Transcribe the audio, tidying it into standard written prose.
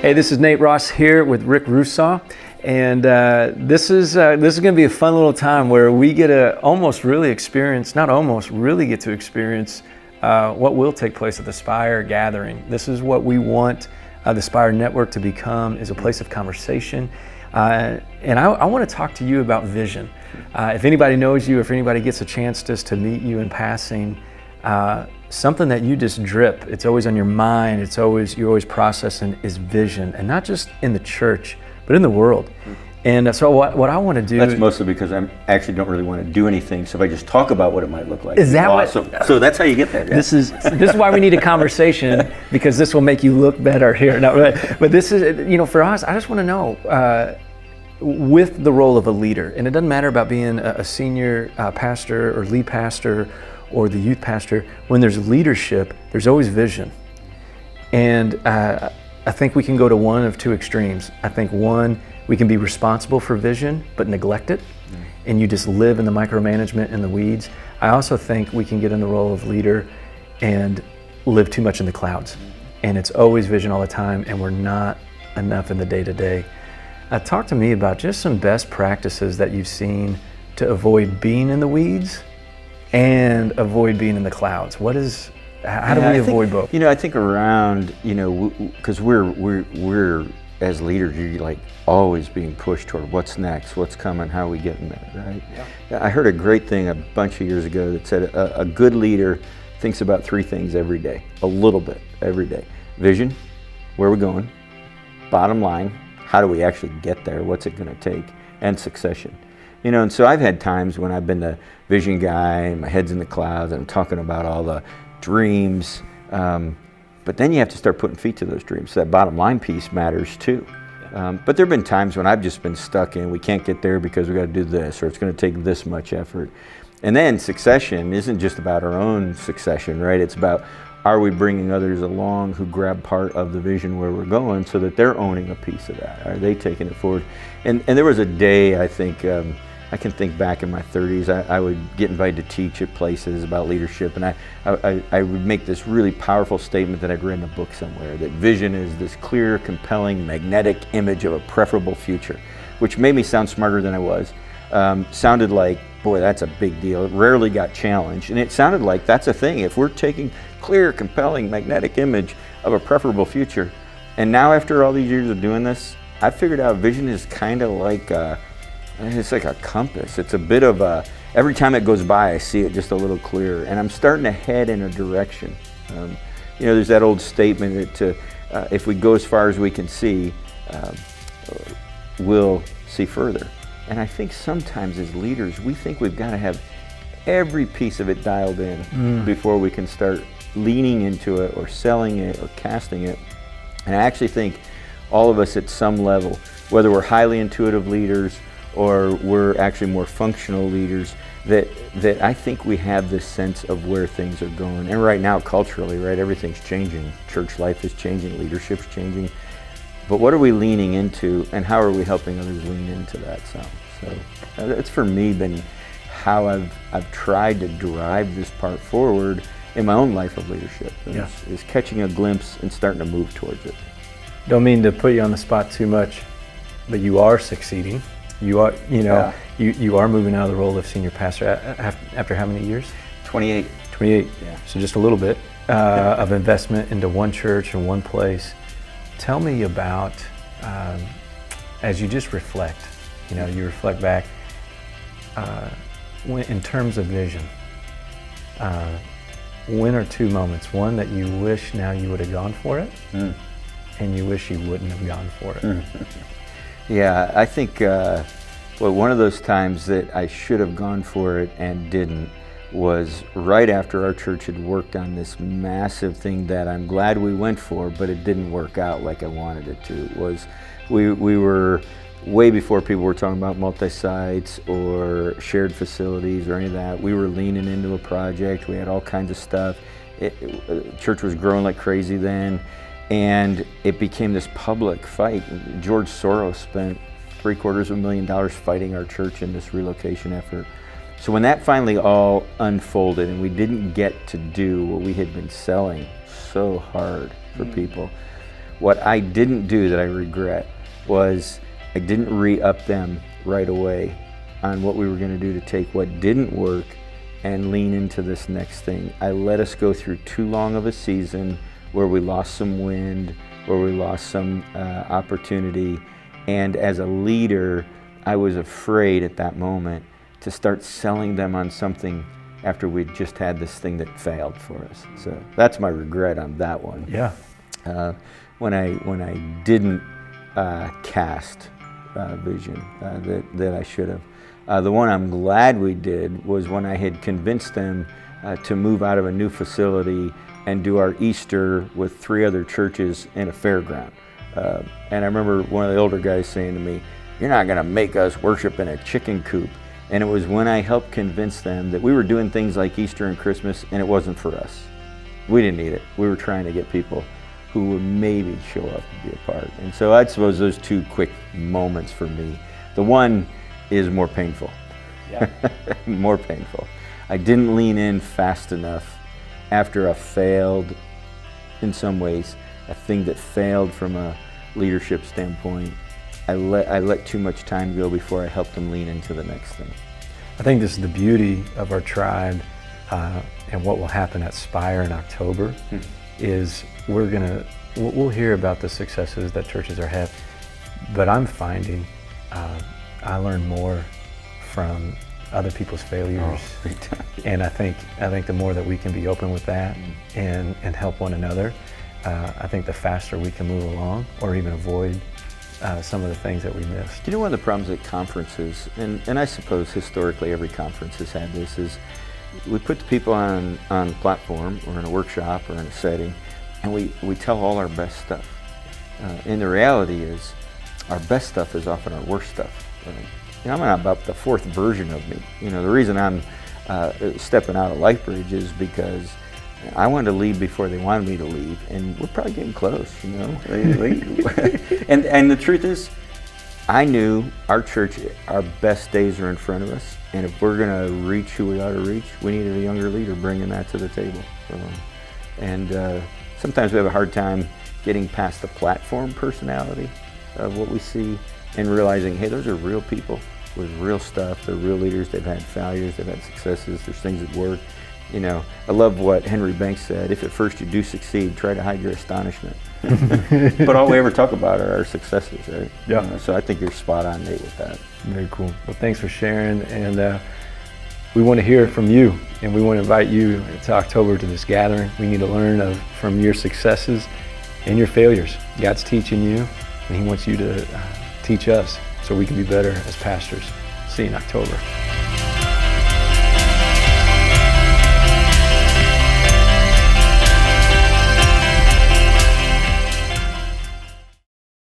Hey, this is Nate Ross here with Rick Rusaw, and this is going to be a fun little time where we get to really get to experience what will take place at the Spire gathering. This is what we want the Spire Network to become, is a place of conversation. And I want to talk to you about vision. If anybody knows you, if anybody gets a chance just to meet you in passing, something that you just drip, it's always on your mind, you're always processing, is vision, and not just in the church, but in the world. And so what I want to do... That's mostly because I actually don't really want to do anything, so if I just talk about what it might look like. Is that awesome. So that's how you get there. Yeah. This is why we need a conversation, because this will make you look better here. No, but this is, for us, I just want to know, with the role of a leader, and it doesn't matter about being a senior pastor or lead pastor or the youth pastor, when there's leadership, there's always vision. And I think we can go to one of two extremes. I think one, we can be responsible for vision, but neglect it, and you just live in the micromanagement and the weeds. I also think we can get in the role of leader and live too much in the clouds. And it's always vision all the time, and we're not enough in the day-to-day. Talk to me about just some best practices that you've seen to avoid being in the weeds and avoid being in the clouds. How do we avoid both? I think around, because we're as leaders, you're like always being pushed toward what's next, what's coming, how are we getting there, right? Yeah. I heard a great thing a bunch of years ago that said a good leader thinks about three things every day, a little bit every day. Vision, where we're going, bottom line, how do we actually get there, what's it going to take, and succession. And so I've had times when I've been the vision guy and my head's in the clouds and I'm talking about all the dreams, but then you have to start putting feet to those dreams. So that bottom line piece matters too. But there have been times when I've just been stuck in, we can't get there because we got to do this, or it's going to take this much effort. And then succession isn't just about our own succession, right? It's about, are we bringing others along who grab part of the vision where we're going so that they're owning a piece of that? Are they taking it forward? And there was a day, I think, I can think back in my 30s, I would get invited to teach at places about leadership, and I would make this really powerful statement that I'd read in a book somewhere, that vision is this clear, compelling, magnetic image of a preferable future, which made me sound smarter than I was. Sounded like, boy, that's a big deal. It rarely got challenged, and it sounded like that's a thing. If we're taking clear, compelling, magnetic image of a preferable future, and now after all these years of doing this, I figured out vision is kind of like it's like a compass. It's a bit of every time it goes by, I see it just a little clearer, and I'm starting to head in a direction. There's that old statement that if we go as far as we can see, we'll see further. And I think sometimes as leaders, we think we've got to have every piece of it dialed in before we can start leaning into it or selling it or casting it. And I actually think all of us at some level, whether we're highly intuitive leaders or we're actually more functional leaders, that I think we have this sense of where things are going. And right now, culturally, right, everything's changing. Church life is changing, leadership's changing. But what are we leaning into, and how are we helping others lean into that? So that's for me been how I've tried to drive this part forward in my own life of leadership, is catching a glimpse and starting to move towards it. Don't mean to put you on the spot too much, but you are succeeding. You are, you are moving out of the role of senior pastor after how many years? 28. 28. Yeah. So just a little bit of investment into one church and one place. Tell me about, as you just reflect, you reflect back, in terms of vision, when are two moments? One that you wish now you would have gone for it, and you wish you wouldn't have gone for it. Yeah, I think one of those times that I should have gone for it and didn't was right after our church had worked on this massive thing that I'm glad we went for, but it didn't work out like I wanted it to. We were way before people were talking about multi-sites or shared facilities or any of that. We were leaning into a project. We had all kinds of stuff. Church was growing like crazy then. And it became this public fight. George Soros spent $750,000 fighting our church in this relocation effort. So when that finally all unfolded and we didn't get to do what we had been selling so hard for people, What I didn't do that I regret was I didn't re-up them right away on what we were going to do to take what didn't work and lean into this next thing. I let us go through too long of a season where we lost some wind, where we lost some opportunity, and as a leader, I was afraid at that moment to start selling them on something after we'd just had this thing that failed for us. So that's my regret on that one. Yeah. When I didn't cast vision that I should have. The one I'm glad we did was when I had convinced them to move out of a new facility and do our Easter with 3 other churches in a fairground. And I remember one of the older guys saying to me, "You're not gonna make us worship in a chicken coop." And it was when I helped convince them that we were doing things like Easter and Christmas and it wasn't for us. We didn't need it. We were trying to get people who would maybe show up and be a part. And so I suppose those 2 quick moments for me. The one is more painful. Yeah. More painful. I didn't lean in fast enough after a failed, in some ways, a thing that failed from a leadership standpoint. I let too much time go before I helped them lean into the next thing. I think this is the beauty of our tribe and what will happen at Spire in October is we'll hear about the successes that churches are having, but I'm finding I learn more from other people's failures, and I think the more that we can be open with that and help one another, I think the faster we can move along or even avoid some of the things that we missed. Do you know one of the problems at conferences, and I suppose historically every conference has had this, is we put the people on a platform or in a workshop or in a setting, and we tell all our best stuff. And the reality is, our best stuff is often our worst stuff. You know, I'm about the 4th version of me. You know, the reason I'm stepping out of LifeBridge is because I wanted to leave before they wanted me to leave, and we're probably getting close, you know. And the truth is, I knew our church, our best days are in front of us, and if we're going to reach who we ought to reach, we needed a younger leader bringing that to the table. Sometimes we have a hard time getting past the platform personality of what we see and realizing, hey, those are real people with real stuff. They're real leaders. They've had failures. They've had successes. There's things that work. You know, I love what Henry Banks said, if at first you do succeed, try to hide your astonishment. But all we ever talk about are our successes, right? Yeah. So I think you're spot on, Nate, with that. Very cool. Well, thanks for sharing, and we want to hear from you, and we want to invite you to October to this gathering. We need to learn from your successes and your failures. God's teaching you, and He wants you to teach us so we can be better as pastors. See you in October.